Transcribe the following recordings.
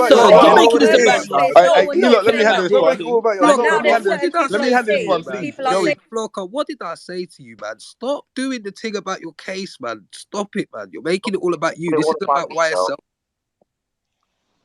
Sir, you're making this about you. Look, let me handle this one. Now there's certain people on stage. People are saying, Flocker, what did I say to you, man? Stop doing the thing about your case, man. Stop it, man. You're making it all about you. This is about YSL.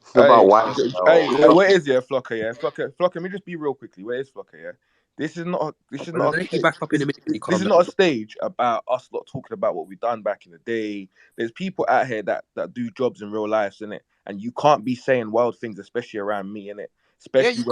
It's about YSL. Hey, where is Flocker? Yeah, Flocker. Let me just be real quickly. Where is Flocker? Yeah. This is not a stage about us lot talking about what we've done back in the day. There's people out here that do jobs in real life, innit? And you can't be saying wild things, especially around me, innit? Especially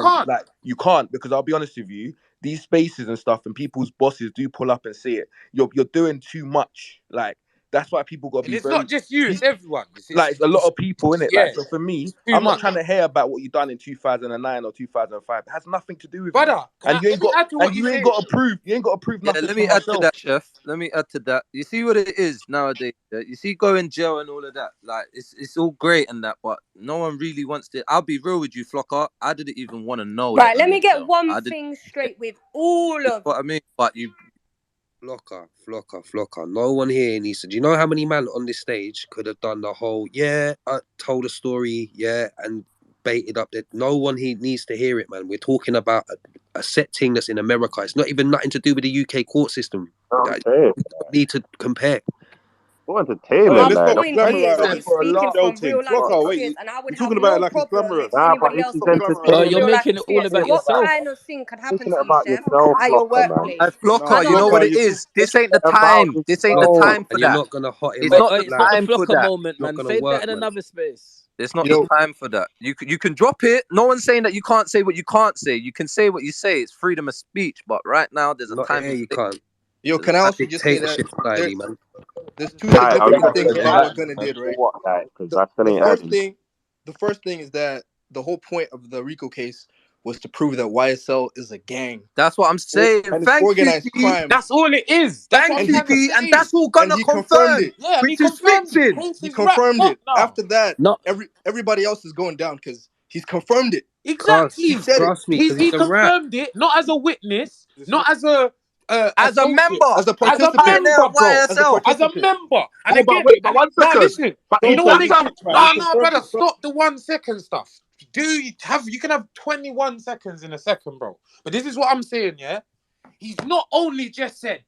you can't, because I'll be honest with you, these spaces and stuff and people's bosses do pull up and say it. You're doing too much. Like, that's why people got to be. It's not just you; it's everyone. It's a lot of people, innit? Yeah. Like, so for me, I'm not trying to hear about what you done in 2009 or 2005. It has nothing to do with brother. You ain't got to prove. You ain't got to prove nothing. Let me add to that, Chef. Let me add to that. You see what it is nowadays. You see, go in jail and all of that. Like, it's all great and that, but no one really wants to. I'll be real with you, Flocker. I didn't even want to know. Right, let me get one thing straight with all of. What I mean, but you. Flocker. No one here needs to. Do you know how many men on this stage could have done the whole, told a story, and baited up that? No one here needs to hear it, man. We're talking about a set thing that's in America. It's not even nothing to do with the UK court system. Need to compare. What entertainment, my point is, I'm speaking from real life experience, and I would have no problem if anybody else you're making it all about yourself. What kind of thing could happen to you, Chef, at your workplace? Flocker, you know what it is? This ain't the time. This ain't the time for that. You're not gonna hot him. It's not the time for that. Moment, man. Save that in another space. It's not the time for that. You can drop it. No one's saying that you can't say what you can't say. You can say what you say. It's freedom of speech. But right now, there's a time. You can't. Yo, can I also just say that there's two significant things about what Gunna did, right? The first thing is that the whole point of the RICO case was to prove that YSL is a gang. That's what I'm saying. And it's organized crime. That's all it is. Thank you, B. And that's all Gunna confirmed it. Yeah, he confirmed it. He confirmed it. After that, everybody else is going down because he's confirmed it. Exactly. He said it. He confirmed it, not as a witness, not as a member, as a participant, as a member. And again, listen. You know what? No, brother, stop the 1 second stuff. You can have 21 seconds in a second, bro. But this is what I'm saying, yeah. He's not only just said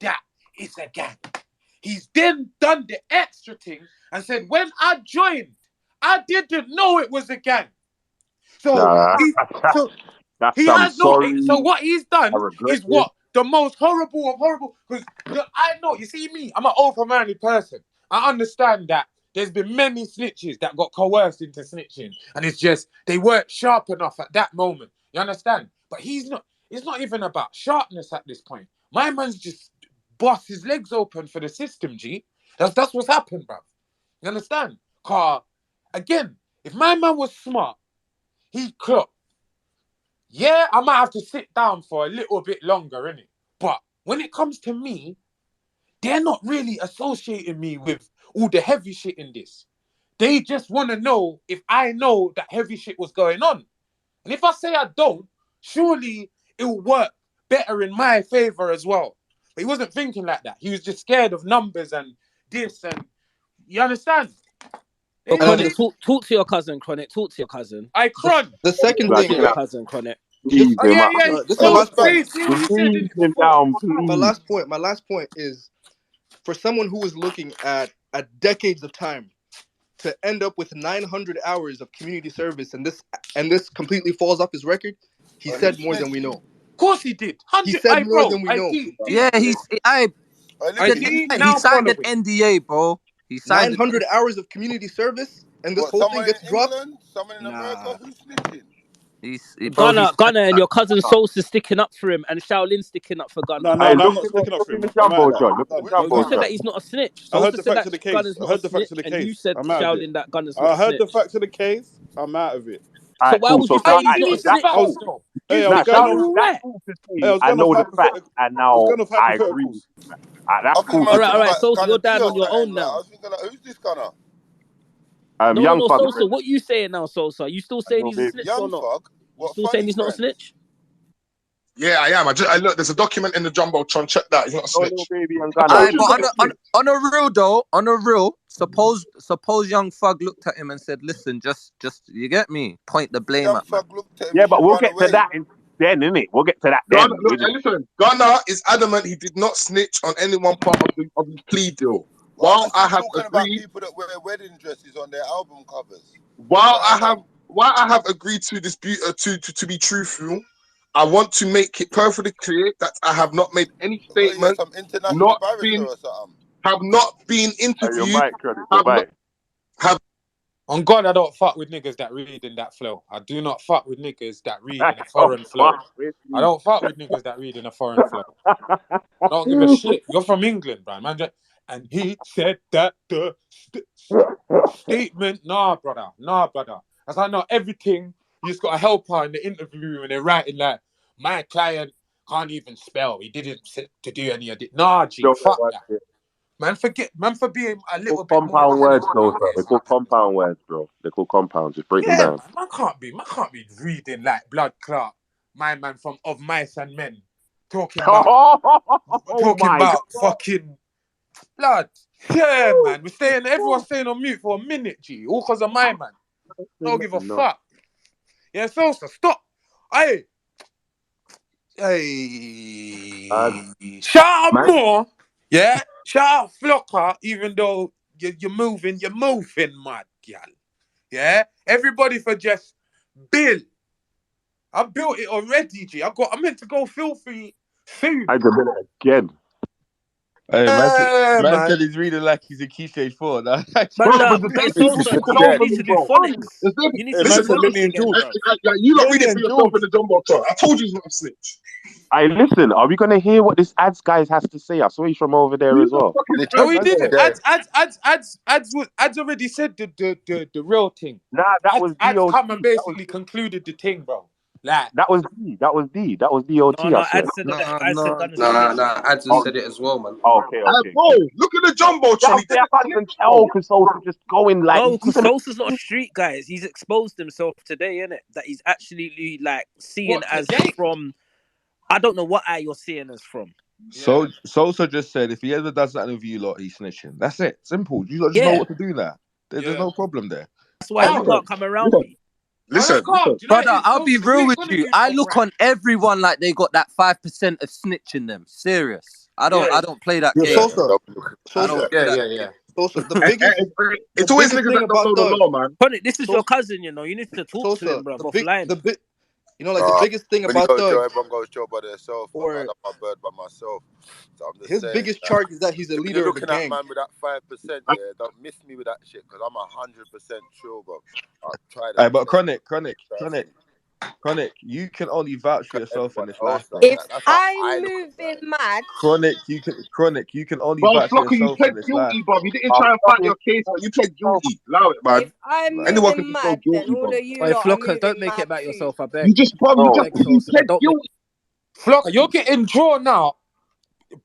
that it's a gang. He's then done the extra thing and said, when I joined, I didn't know it was a gang. So what he's done is what. The most horrible of horrible, because I know, you see me, I'm an open-minded person. I understand that there's been many snitches that got coerced into snitching, and it's just, they weren't sharp enough at that moment. You understand? But it's not even about sharpness at this point. My man's just bust his legs open for the system, G. That's what's happened, bruv. You understand? Again, if my man was smart, he'd clock. Yeah, I might have to sit down for a little bit longer, innit? But when it comes to me, they're not really associating me with all the heavy shit in this. They just want to know if I know that heavy shit was going on. And if I say I don't, surely it will work better in my favor as well. But he wasn't thinking like that. He was just scared of numbers and this and... You understand? Chronic, talk to your cousin, Chronic. Talk to your cousin. The second thing, your cousin, Chronic. My last point is, for someone who is looking at decades of time to end up with 900 hours of community service, and this completely falls off his record, he said more than we know. Of course he did. He said more than we know. Yeah, he signed an NDA, bro. He signed 900 hours of community service, and this whole thing gets dropped. Someone in America who's snitching. Gunna and your cousin Sosa sticking up for him, and Shaolin sticking up for Gunna. No, I'm not sticking up for him. You said that he's not a snitch. I heard the facts of the case. And you said Shaolin that Gunna's not a snitch. I heard the facts of the case. I'm out of it. So why would you say he's not a snitch? I know the facts, and now I agree. That's cool. All right. So you're down on your own now. Who's this Gunna? Young Thug. Sosa, what are you saying now, Sosa? You still saying he's a snitch or not? You still saying he's not a snitch? Yeah, I am. I look. There's a document in the jumbotron. Check that. He's not a snitch. Little baby and I Gunna. told Aye, you but he's not a snitch. on a real though, on a real, suppose Young Thug looked at him and said, "Listen, just you get me. Point the blame Young at man." Thug looked at him. Yeah, He but should we'll run get to away. that then, innit? We'll get to that Gunna, then. look, hey, listen. Gunna is adamant he did not snitch on any one part of his plea deal. Why While was I he have talking about agreed, people that wear wedding dresses on their album covers? while What's going on? I have agreed to dispute to be truthful, I want to make it perfectly clear that I have not made any What are you, statement, some international barrister or something? have not been Hey, your interviewed, mic, credit, your have not, mic. have. On God, I don't fuck with niggas that read in that flow. I do not fuck with niggas that read in a Oh, foreign flow. fuck with I you. don't fuck with niggas that read in a foreign flow. I don't give a shit. You're from England, man. And he said that the statement. Nah, brother. As I know everything, you just got a helper in the interview and they're writing like, my client can't even spell. He didn't sit to do any of it. Nah, G, Don't know fuck what that. Man, for being a little They're bit called more compound words, intelligent though, sir. nowadays, They're man. called compound words, bro. They're called compounds. Just break them Yeah, down. man. Man can't be reading like blood clot. My man from Of Mice and Men talking Oh my about God. fucking blood. Yeah, man. Everyone's staying on mute for a minute, G. All because of my man. Don't give a No. fuck. Yeah, so stop. Hey. Shout out Man. more. Yeah. Shout out Flocker, even though you're moving, mad, gal. Yeah. Everybody for just Bill. I built it already, G. I'm meant to go filthy soon. I did it again. Hey, man Man. said he's reading like he's in Key Stage 4. Nah, Man, Bro, but hey, there's people Sosa, talking you over need me, to do bro. phonics. You need Hey, to do man Listen, said phonics Lillian again, George. bro. you lot read it for Lillian yourself George. in the jumbotron. I told you he's not a snitch. Hey, listen, are we going to hear what this ads guy has to say? I saw he's from over there Who's as the well. fucking Snitch No, ads he man said didn't. guy? there. Ads already said the real thing. Nah, that was Ads DOT. come and basically concluded the thing, bro. Like, That was DOT, No, I swear. Ad said Gunna said it. Nah. Ads has said it as well, man. Okay. Bro, look at the Yeah, jumbotron. He I didn't can't snitch, even tell bro. because Sosa just going like No, he's because keeping it. Sosa's not a street guy. He's exposed himself today, innit? That he's actually like seeing what, as today? from. I don't know what eye you're seeing as from. Yeah. So Sosa just said if he ever does that with you lot, he's snitching. That's it. Simple. You lot just know Yeah, what to do now. There's Yeah. no problem there. that's why you Oh, can't come around me. no, that's calm. Do you know what it Brother, is? I'll be So, real we ain't with gonna you. do I that, look right? on everyone like they got that 5% of snitch in them. Serious. I Yeah. don't play that Yo, game. Sosa. I don't play that game. Yeah. Sosa, the Hey, biggest, the it's always biggest niggas thing that don't about know the Thug, law, man. Connor, this is your Sosa, cousin, you know. You need to talk to him, bro, offline. you know, like the biggest thing When you about go Joe, Thug, everyone goes Joe by themselves. I or love my bird by myself. So I'm just his saying biggest that charge is that he's a when leader you're of a looking at gang. man with that 5%, yeah, don't miss me with that shit because I'm 100% true, bro. I'll try that. But Chronic, you can only vouch for yourself in this life, bro. If That's how I I'm look at moving it. mad, Chronic, you can only Bro, vouch for Flocker, you yourself in pled this life. guilty, bro. You didn't try and fight your case, but you pled guilty. Allow it, man. if I'm Like, Anyone can moving just go mad, then guilty, all bro. of you Wait, lot are Flocker, don't moving make it mad about too. yourself, I beg. You just Beg, Sosa, pled don't make guilty. Flocker, you're getting drawn out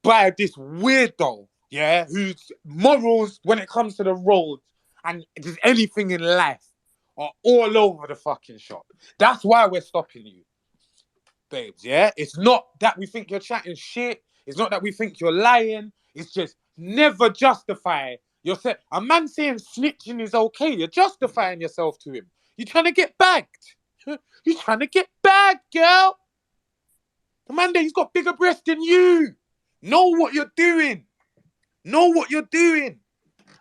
by this weirdo, yeah, whose morals when it comes to the road and just anything in life are all over the fucking shop. That's why we're stopping you, babes, yeah? It's not that we think you're chatting shit. It's not that we think you're lying. It's just never justify yourself. A man saying snitching is okay. You're justifying yourself to him. You're trying to get bagged. You're trying to get bagged, girl. The man there, he's got bigger breasts than you. Know what you're doing. Know what you're doing.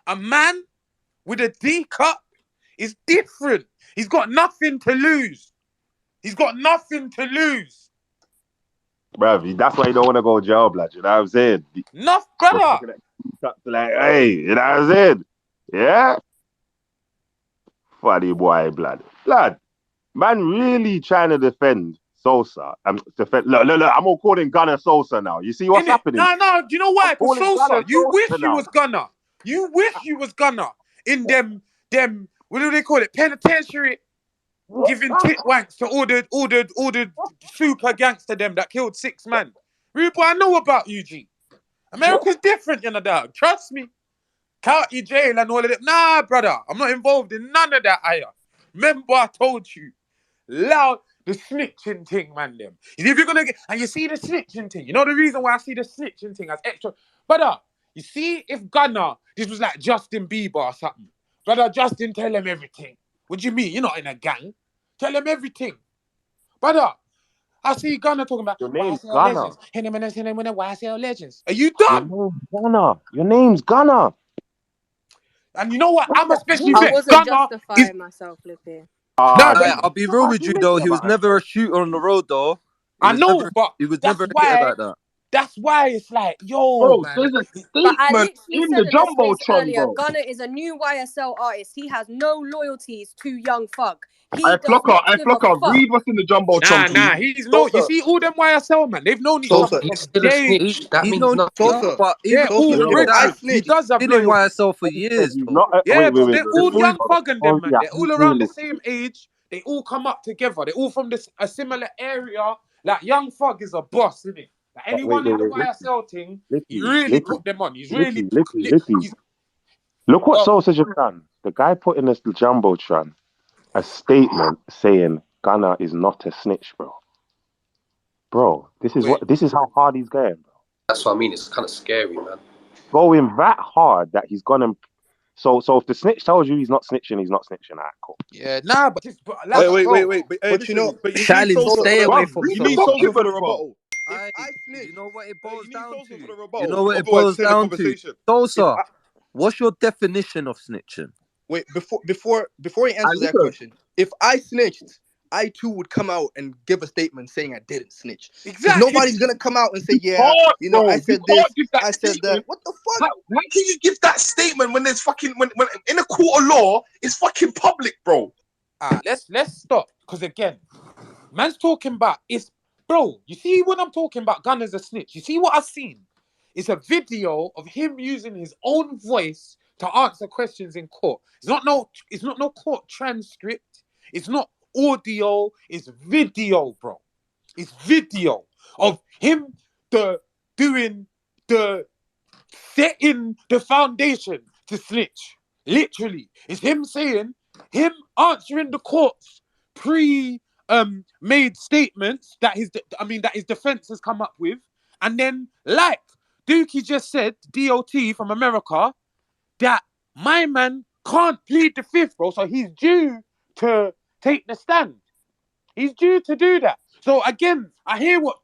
A man with a D cup is different. He's got nothing to lose. He's got nothing to lose. Bruv, that's why you don't want to go jail, blood. You know what I'm saying? Enough, brother. Like, hey, you know what I'm saying? Yeah? Funny boy, blood. Blood, man really trying to defend Sosa. Look, I'm all calling Gunna Sosa now. You see what's Innit? happening? No. Do you know I'm why? Because calling Gunna Sosa, you wish Sosa you now. was Gunna. You wish you was Gunna in them, what do they call it? Penitentiary, giving tit wanks to all the super gangster them that killed 6 men. Rupa, I know about you, G. America's different, you know, dog. Trust me. County jail and all of that. Nah, brother. I'm not involved in none of that, Aya. Remember I told you. Loud. the snitching thing, man, them. If you're gonna get, and you see the snitching thing, you know the reason why I see the snitching thing as extra, brother. You see, if Gunna, this was like Justin Bieber or something, brother, Justin, tell him everything. What do you mean? You're not in a gang. Tell him everything, brother. I see Gunna talking about Your name's YSL Gunna. Legends. Hit him in a YSL Legends. Are you Your done? name's Gunna. Your name's Gunna. And you know what? I'm especially I vexed. wasn't Gunna is. justifying myself, Lippy. Nah, Like, but I'll be real with you though. He was never a shooter on the road though. I know, but He was that's never a hitter why. like that. That's why it's like, yo, Bro, man. there's a But I statement literally in said the in the space Jumbotron, earlier, bro. Gunna is a new YSL artist. He has no loyalties to Young Thug. He I does not give a fuck. read what's in the Jumbotron, please. Nah. He's no. You see, all them YSL man, they've known each other Sosa, from he's still a day. snitch. That He's means known, nothing. Sosa, but They're even all Yo, if I brethren. He snitch, does have been in loyalty. YSL for Says years, he's bro. not. Yeah, bro. Wait. They're all Before young you thug and them, man. yeah, They're all around the same age. They all come up together. They're all from a similar area. Like Young Thug is a boss, isn't it? Like anyone in the YSL thing, he really put them on. He's really. Lippy. Look what Sosa just done. The guy put in this Jumbotron a statement saying Gunna is not a snitch, bro. Bro, this is how hard he's going, bro. That's what I mean. It's kind of scary, man. Going that hard that he's gone and so if the snitch tells you he's not snitching, he's not snitching. Alright, cool. Yeah, nah, but Wait. But you know, but you Shaolin, need Sosa stay for the, away bruv, from you need Sosa. Sosa for the rebuttal. if I snitch, You know what it boils You need down Sosa to? for the You rebuttal. know what it Otherwise, boils it's in the down to? conversation. Sosa, what's your definition of snitching? wait, before he answers that question, if I snitched, I too would come out and give a statement saying I didn't snitch. Because nobody's gonna come out and say, yeah, you know, I said this, I said that. What the fuck? How can you give that statement when there's fucking when in a court of law it's fucking public, bro? Let's stop, because again, man's talking about it's, bro. You see what I'm talking about? Gunna's a snitch. You see what I've seen? It's a video of him using his own voice to answer questions in court. It's not no court transcript. It's not audio. It's video, bro. It's video of him setting the foundation to snitch. Literally, it's him answering the court's made statements that his defense has come up with, and then like Dookie just said, DOT from America, that my man can't plead the fifth, bro. So he's due to take the stand. He's due to do that. So again, I hear what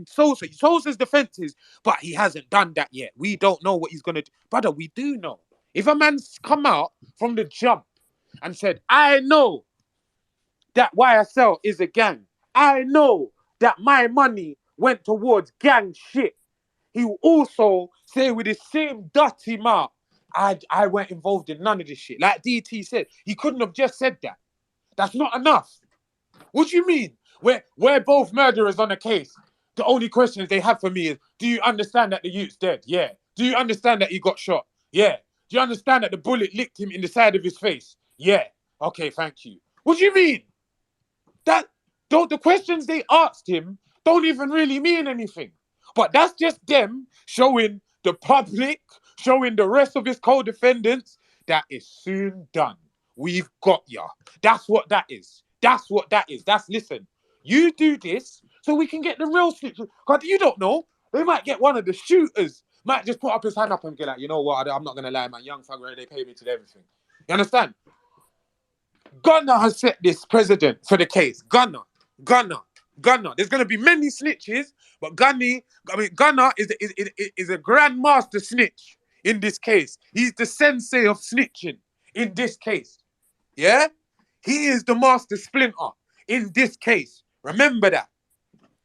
Sosa's defense is, but he hasn't done that yet. We don't know what he's gonna do. Brother, we do know. If a man's come out from the jump and said, I know that YSL is a gang. I know that my money went towards gang shit. He will also say with his same dirty mouth, I weren't involved in none of this shit. Like DT said, he couldn't have just said that. That's not enough. What do you mean? We're both murderers on a case. The only questions they have for me is, do you understand that the youth's dead? Yeah. Do you understand that he got shot? Yeah. Do you understand that the bullet licked him in the side of his face? Yeah. Okay, thank you. What do you mean? The questions they asked him don't even really mean anything. But that's just them showing the public, showing the rest of his co-defendants that it's soon done. We've got ya. That's what that is. Listen, you do this so we can get the real snitch. Because you don't know, they might get one of the shooters, might just put up his hand up and get like, you know what, I'm not going to lie, man, Young Thug, they pay me to everything. You understand? Gunna has set this precedent for the case. Gunna. There's going to be many snitches, but Gunna is a grandmaster snitch in this case. He's the sensei of snitching in this case. Yeah? He is the master splinter in this case. Remember that.